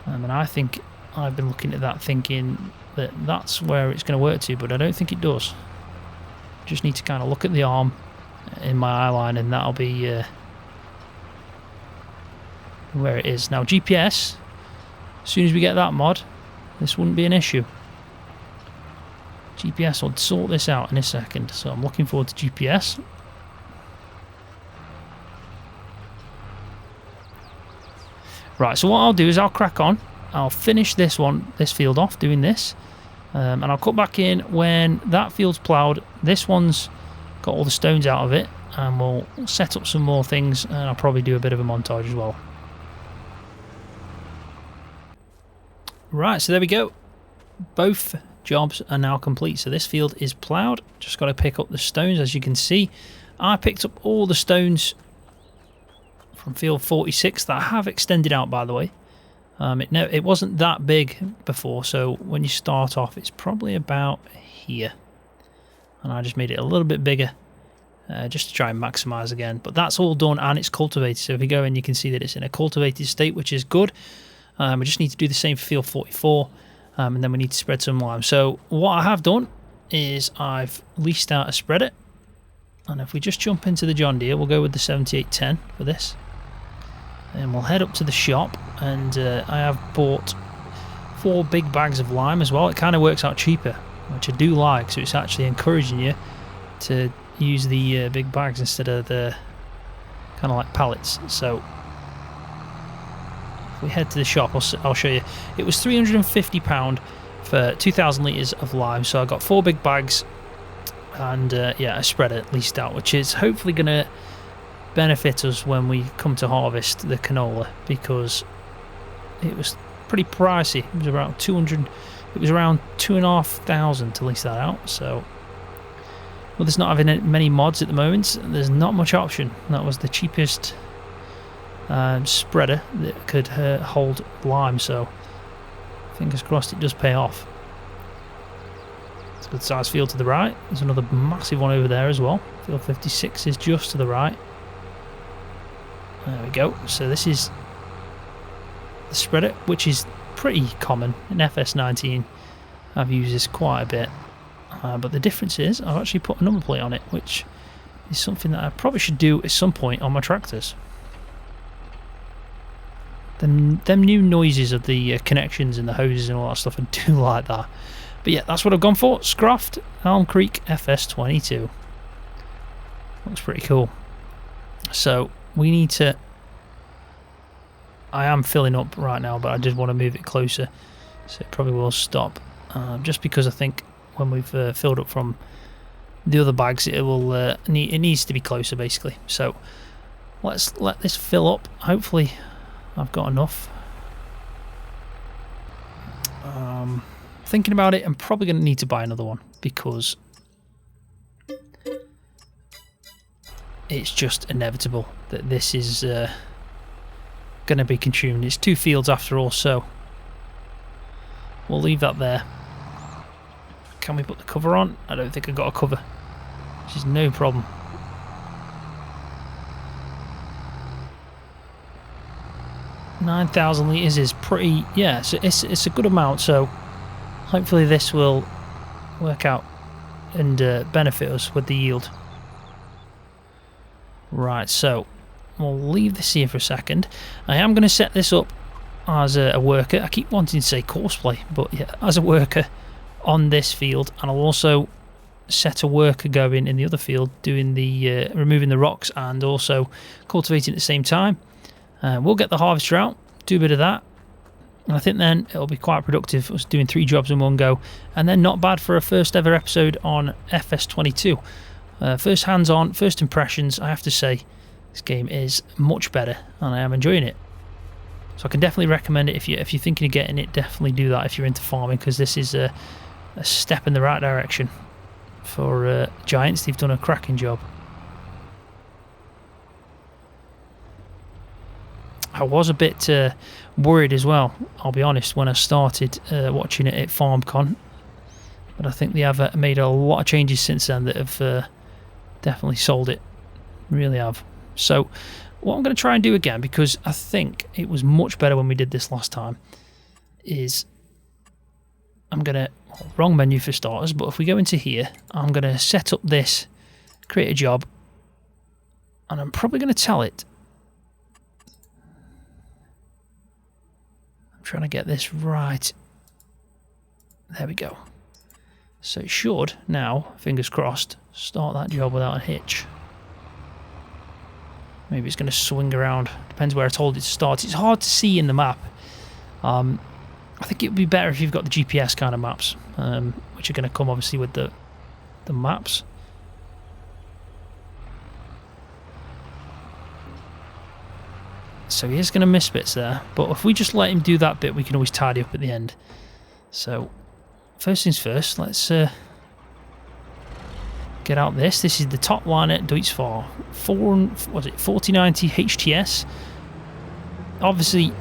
And I think I've been looking at that thinking that that's where it's going to work to, but I don't think it does. Just need to kind of look at the arm in my eye line, and that'll be where it is. Now GPS, as soon as we get that mod, this wouldn't be an issue. GPS will sort this out in a second, so I'm looking forward to GPS. Right, so what I'll do is I'll crack on. I'll finish this field off doing this, and I'll cut back in when that field's ploughed. This one's got all the stones out of it, and we'll set up some more things, and I'll probably do a bit of a montage as well. Right, so there we go. Both jobs are now complete. So this field is ploughed. Just got to pick up the stones, as you can see. I picked up all the stones from field 46 that I have extended out, by the way. It wasn't that big before, so when you start off, it's probably about here. And I just made it a little bit bigger, just to try and maximise again. But that's all done, and it's cultivated. So if you go in, you can see that it's in a cultivated state, which is good. We just need to do the same for field 44, and then we need to spread some lime. So what I have done is I've leased out a spreader, and if we just jump into the John Deere, we'll go with the 7810 for this. And we'll head up to the shop, and I have bought 4 big bags of lime as well. It kind of works out cheaper, which I do like, so it's actually encouraging you to use the big bags instead of the kind of like pallets. So if we head to the shop, I'll show you. It was £350 for 2,000 litres of lime, so I got 4 big bags and yeah, a spreader leased out, which is hopefully going to benefit us when we come to harvest the canola, because it was pretty pricey. It was around 200. It was around 2,500 to lease that out. So, well, there's not having many mods at the moment. There's not much option. That was the cheapest spreader that could hold lime. So, fingers crossed it does pay off. It's a good size field to the right. There's another massive one over there as well. Field 56 is just to the right. There we go. So this is the spreader, which is pretty common in FS19. I've used this quite a bit, but the difference is I've actually put a number plate on it, which is something that I probably should do at some point on my tractors. Them new noises of the connections and the hoses and all that stuff, I do like that. But yeah, that's what I've gone for. Scroft Elm Creek FS22. Looks pretty cool. So we need to... I am filling up right now, but I just want to move it closer, so it probably will stop. Just because I think when we've filled up from the other bags, it will it needs to be closer, basically. So let's let this fill up. Hopefully I've got enough. Thinking about it, I'm probably going to need to buy another one, because it's just inevitable that this is going to be consumed. It's 2 fields after all, so we'll leave that there. Can we put the cover on? I don't think I got a cover, which is no problem. $9,000 litres is pretty, yeah, so it's a good amount, so hopefully this will work out and benefit us with the yield. Right, so we'll leave this here for a second. I am going to set this up as a worker. I keep wanting to say course play, but yeah, as a worker on this field, and I'll also set of worker going in the other field, doing the removing the rocks and also cultivating at the same time. We'll get the harvester out, do a bit of that, and I think then it'll be quite productive, us doing 3 jobs in one go, and then not bad for a first ever episode on FS22. First hands-on, first impressions, I have to say this game is much better and I am enjoying it. So I can definitely recommend it if you're thinking of getting it. Definitely do that if you're into farming, because this is a step in the right direction for Giants. They've done a cracking job. I was a bit worried as well, I'll be honest, when I started watching it at FarmCon, but I think they have made a lot of changes since then that have definitely sold it, really have. So what I'm going to try and do again, because I think it was much better when we did this last time, is I'm going to, wrong menu for starters, but if we go into here, I'm going to set up this, create a job, and I'm probably going to tell it, I'm trying to get this right, there we go. So it should now, fingers crossed, start that job without a hitch. Maybe it's going to swing around. Depends where I told it to start. It's hard to see in the map. I think it would be better if you've got the GPS kind of maps, which are going to come obviously with the maps. So he is going to miss bits there, but if we just let him do that bit, we can always tidy up at the end. So first things first, let's get out this. This is the top line at Deutz for 4090 HTS. Obviously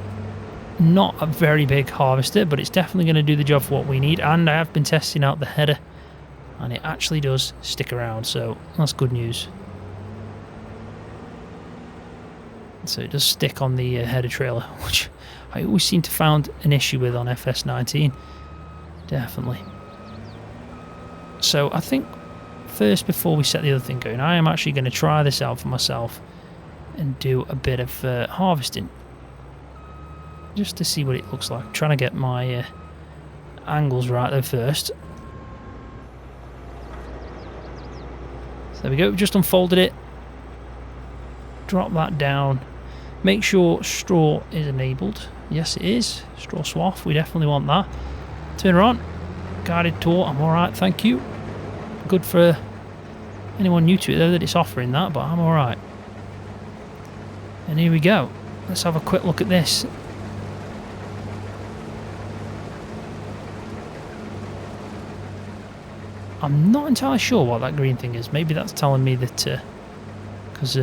not a very big harvester, but it's definitely going to do the job for what we need. And I have been testing out the header, and it actually does stick around, so that's good news. So it does stick on the header trailer, which I always seem to find an issue with on FS19. Definitely. So I think first, before we set the other thing going, I am actually going to try this out for myself and do a bit of harvesting, just to see what it looks like. I'm trying to get my angles right though first. So there we go, just unfolded it, drop that down, make sure straw is enabled. Yes it is, straw swath, we definitely want that. Turn her on, guided tour, I'm alright, thank you. Good for anyone new to it though that it's offering that, but I'm alright. And here we go, let's have a quick look at this. I'm not entirely sure what that green thing is. Maybe that's telling me that because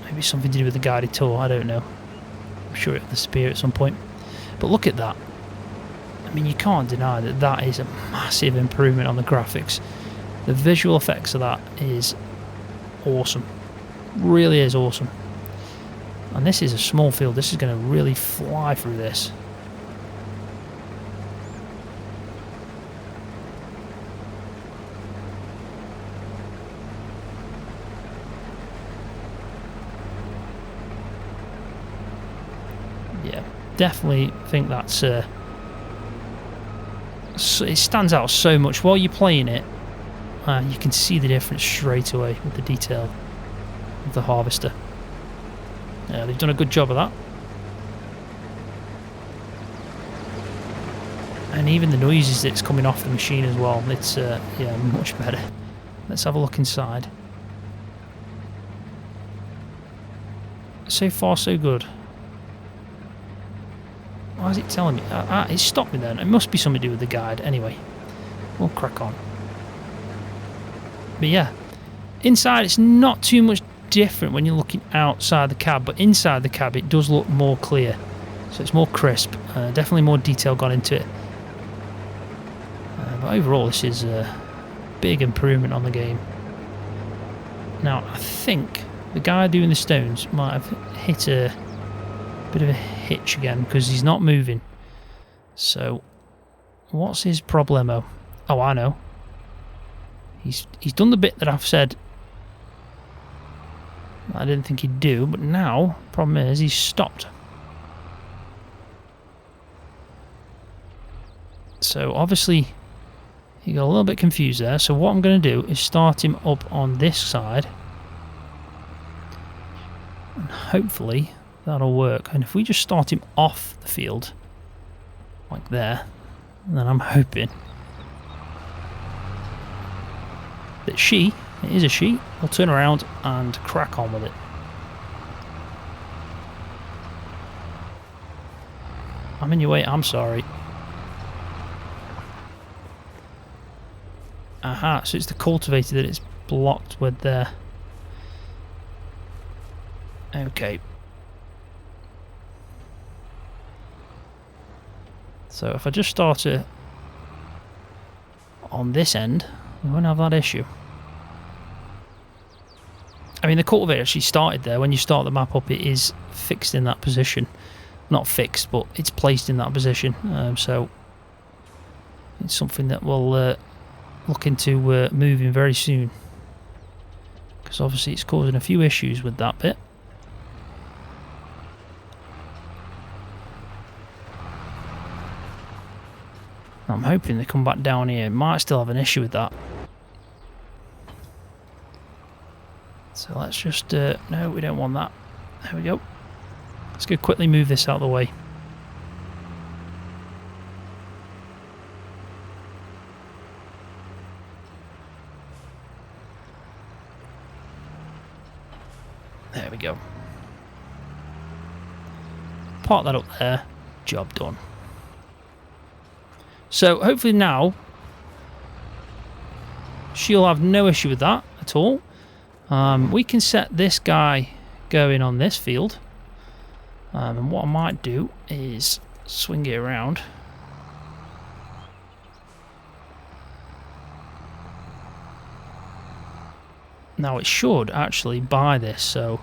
maybe something to do with the guided tour, I don't know. I'm sure it'll disappear at some point. But look at that. I mean, you can't deny that that is a massive improvement on the graphics. The visual effects of that is awesome. Really is awesome. And this is a small field. This is going to really fly through this. Yeah, definitely think that's it stands out so much while you're playing it. You can see the difference straight away with the detail of the harvester. Yeah, they've done a good job of that. And even the noises that's coming off the machine as well, it's yeah, much better. Let's have a look inside. So far so good. Why is it telling me? It stopped me then. It must be something to do with the guide. Anyway, we'll crack on. But yeah, inside it's not too much different when you're looking outside the cab, but inside the cab it does look more clear. So it's more crisp. Definitely more detail gone into it. But overall this is a big improvement on the game. Now I think the guy doing the stones might have hit a bit of a hitch again because he's not moving. So what's his problemo? Oh, I know. He's done the bit that I've said I didn't think he'd do, but now problem is he's stopped. So obviously He got a little bit confused there, so what I'm going to do is start him up on this side. And hopefully that'll work. And if we just start him off the field, like there, then I'm hoping that it is a she, will turn around and crack on with it. I'm in your way, I'm sorry. Aha, so it's the cultivator that it's blocked with there. Okay. So if I just start it on this end, we won't have that issue. I mean, the cultivator actually started there. When you start the map up, it is fixed in that position. Not fixed, but it's placed in that position. So it's something that we'll look into moving very soon. Because obviously it's causing a few issues with that bit. I'm hoping they come back down here. Might still have an issue with that. So let's just... no, we don't want that. There we go. Let's go quickly move this out of the way. There we go. Park that up there. Job done. So hopefully now she'll have no issue with that at all. We can set this guy going on this field. And what I might do is swing it around. Now it should actually buy this, so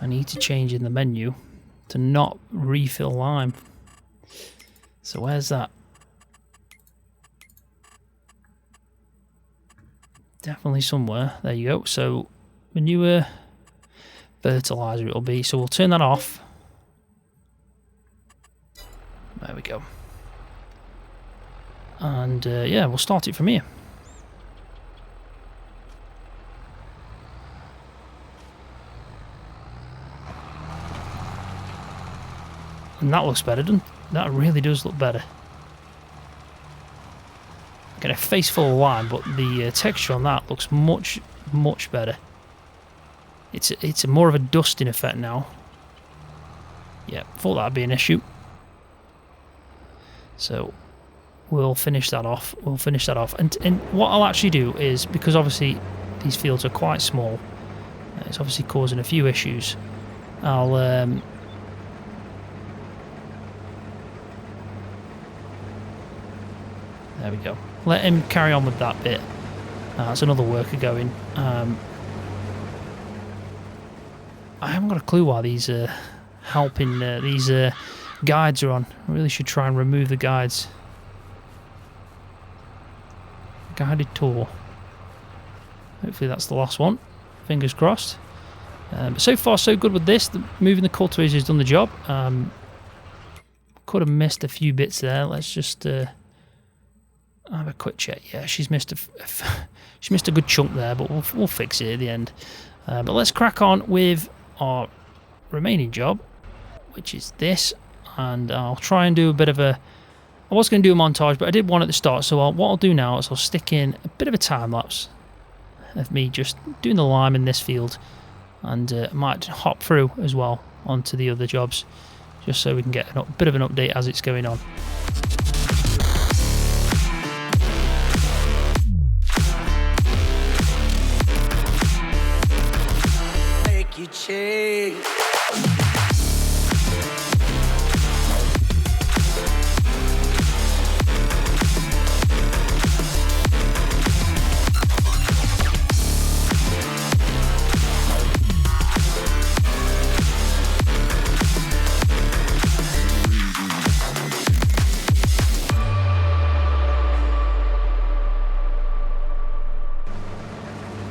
I need to change in the menu to not refill lime. So where's that? Definitely somewhere. There you go. So manure, fertilizer it'll be. So we'll turn that off. There we go. And yeah, we'll start it from here. And that looks better, doesn't it? That really does look better. Get a face full of lime, but the texture on that looks much better. It's more of a dusting effect now. Yeah, thought that'd be an issue. So we'll finish that off. And what I'll actually do is, because obviously these fields are quite small, it's obviously causing a few issues. I'll there we go. Let him carry on with that bit. That's another worker going. I haven't got a clue why these helping these guides are on. I really should try and remove the guides. Guided tour. Hopefully that's the last one. Fingers crossed. But so far so good with this. Moving the cultivator has done the job. Could have missed a few bits there. Let's just have a quick check. Yeah, she's missed a good chunk there, but we'll fix it at the end. But let's crack on with our remaining job, which is this. And I'll try and do a bit of a... I was going to do a montage, but I did one at the start. So what I'll do now is I'll stick in a bit of a time-lapse of me just doing the lime in this field. And I might hop through as well onto the other jobs, just so we can get a bit of an update as it's going on. Make you change.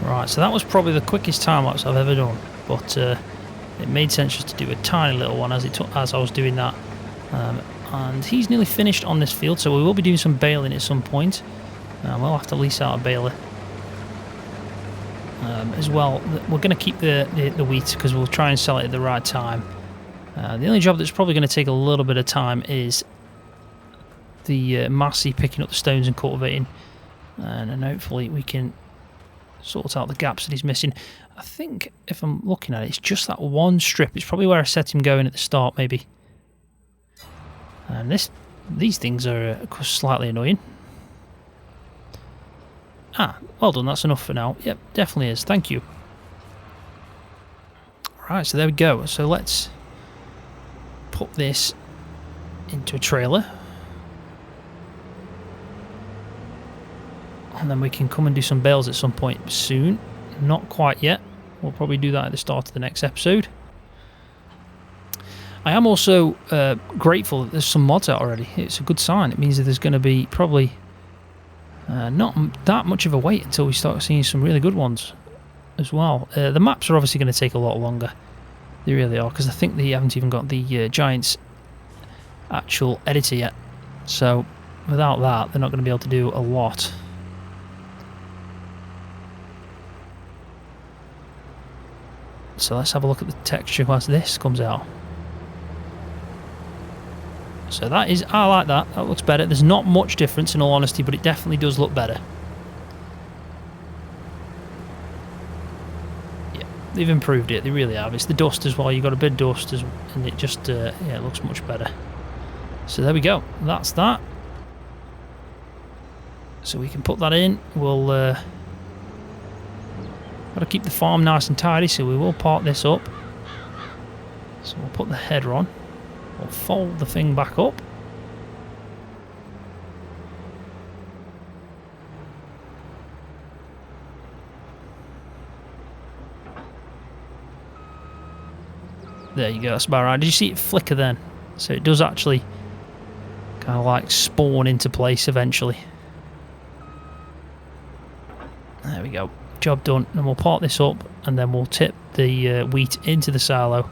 Right, so that was probably the quickest time-lapse I've ever done, but it made sense just to do a tiny little one as I was doing that. And he's nearly finished on this field, so we will be doing some baling at some point. We'll have to lease out a baler as well. We're going to keep the wheat because we'll try and sell it at the right time. The only job that's probably going to take a little bit of time is the Massey picking up the stones and cultivating, and hopefully we can sort out the gaps that he's missing. I think if I'm looking at it, it's just that one strip. It's probably where I set him going at the start, maybe. And these things are slightly annoying. Ah, well done, that's enough for now. Yep, definitely is, thank you. Right, so there we go. So let's put this into a trailer. And then we can come and do some bales at some point soon. Not quite yet. We'll probably do that at the start of the next episode. I am also grateful that there's some mods out already. It's a good sign. It means that there's going to be probably not that much of a wait until we start seeing some really good ones as well. The maps are obviously going to take a lot longer. They really are, because I think they haven't even got the Giants actual editor yet. So without that, they're not going to be able to do a lot. So let's have a look at the texture as this comes out. So that is, I like that. That looks better. There's not much difference in all honesty, but it definitely does look better. Yeah, they've improved it. They really have. It's the dust as well. You've got a bit of dust, and it just, yeah, it looks much better. So there we go. That's that. So we can put that in. We'll got to keep the farm nice and tidy, so we will part this up. So we'll put the header on. We'll fold the thing back up. There you go, that's about right. Did you see it flicker then? So it does actually kind of like spawn into place eventually. There we go. Job done. And we'll part this up, and then we'll tip the wheat into the silo.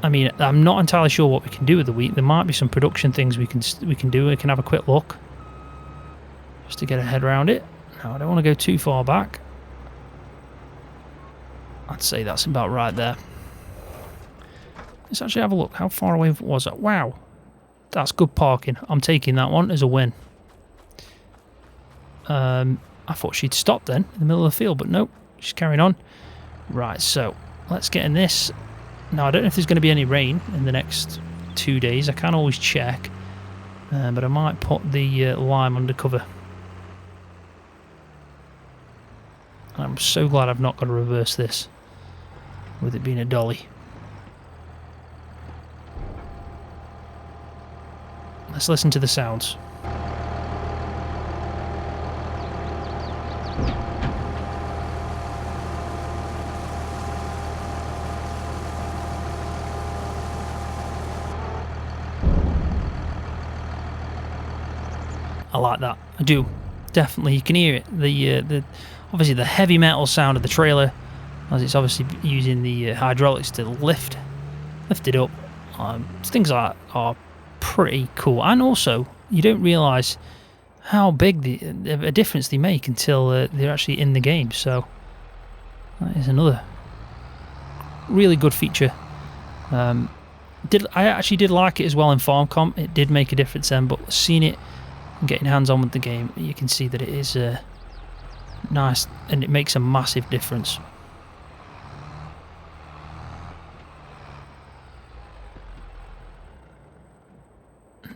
I mean, I'm not entirely sure what we can do with the wheat. There might be some production things we can do. We can have a quick look just to get a head around it. Now, I don't want to go too far back. I'd say that's about right there. Let's actually have a look. How far away was that? Wow, that's good parking. I'm taking that one as a win. I thought she'd stop then in the middle of the field, but nope, she's carrying on. Right, so let's get in this. Now, I don't know if there's going to be any rain in the next 2 days. I can always check, but I might put the lime under cover. And I'm so glad I've not got to reverse this with it being a dolly. Let's listen to the sounds. I like that. I do. Definitely, you can hear it. The obviously the heavy metal sound of the trailer, as it's obviously using the hydraulics to lift it up. Things like that are pretty cool, and also you don't realise how big a difference they make until they're actually in the game. So that is another really good feature. I actually did like it as well in FarmCom. It did make a difference then, but seeing it and getting hands on with the game, you can see that it is nice, and it makes a massive difference.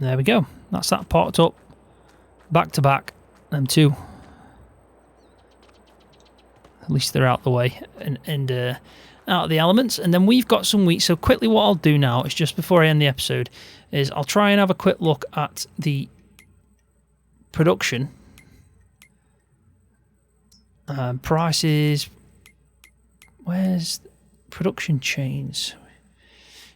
There we go. That's that parked up, back to back. Them two. At least they're out the way and out of the elements. And then we've got some wheat. So quickly, what I'll do now is, just before I end the episode, is I'll try and have a quick look at the production prices. Where's production chains?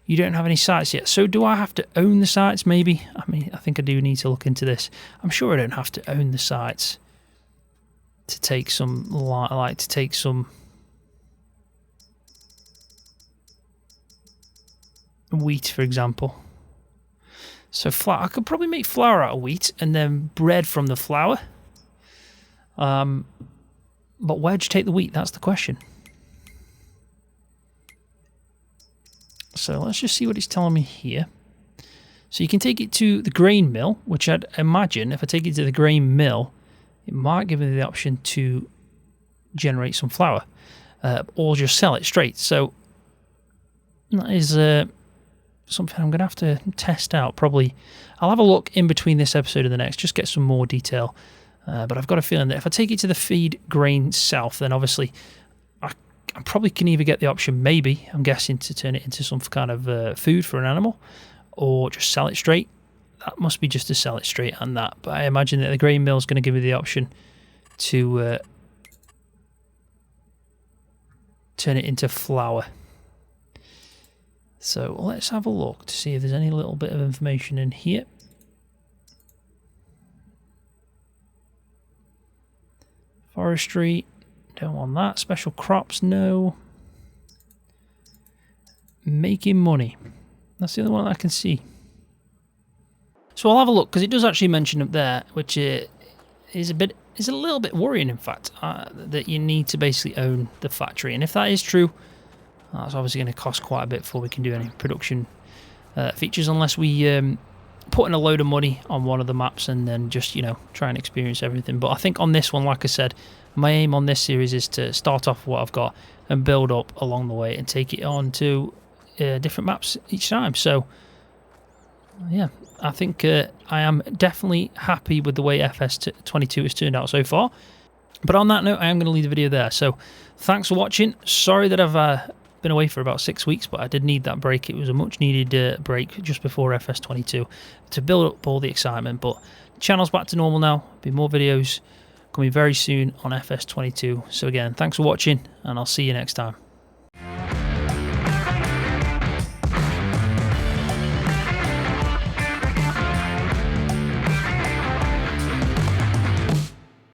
You don't have any sites yet. So do I have to own the sites maybe? I mean, I think I do need to look into this. I'm sure I don't have to own the sites to take some, like to take some wheat, for example. So flour, I could probably make flour out of wheat and then bread from the flour. But where'd you take the wheat? That's the question. So let's just see what it's telling me here. So you can take it to the grain mill, which I'd imagine if I take it to the grain mill, it might give me the option to generate some flour, or just sell it straight. So that is something I'm going to have to test out. Probably I'll have a look in between this episode and the next, just get some more detail. But I've got a feeling that if I take it to the feed grain south, then obviously I probably can either get the option, maybe, I'm guessing, to turn it into some kind of food for an animal, or just sell it straight. That must be just to sell it straight and that. But I imagine that the grain mill is going to give me the option to turn it into flour. So let's have a look to see if there's any little bit of information in here. Forestry, don't want that. Special crops, no. Making money. That's the only one I can see. So I'll have a look, because it does actually mention up there, which is a little bit worrying, in fact, that you need to basically own the factory. And if that is true, that's obviously going to cost quite a bit before we can do any production features, unless we put in a load of money on one of the maps and then just, you know, try and experience everything. But I think on this one, like I said, my aim on this series is to start off what I've got and build up along the way and take it on to different maps each time. So yeah, I think I am definitely happy with the way FS22 has turned out so far. But on that note, I am going to leave the video there. So thanks for watching. Sorry that I've been away for about 6 weeks, but I did need that break. It was a much needed break just before FS22 to build up all the excitement. But the channel's back to normal now. There'll be more videos coming very soon on FS22. So again, thanks for watching, and I'll see you next time.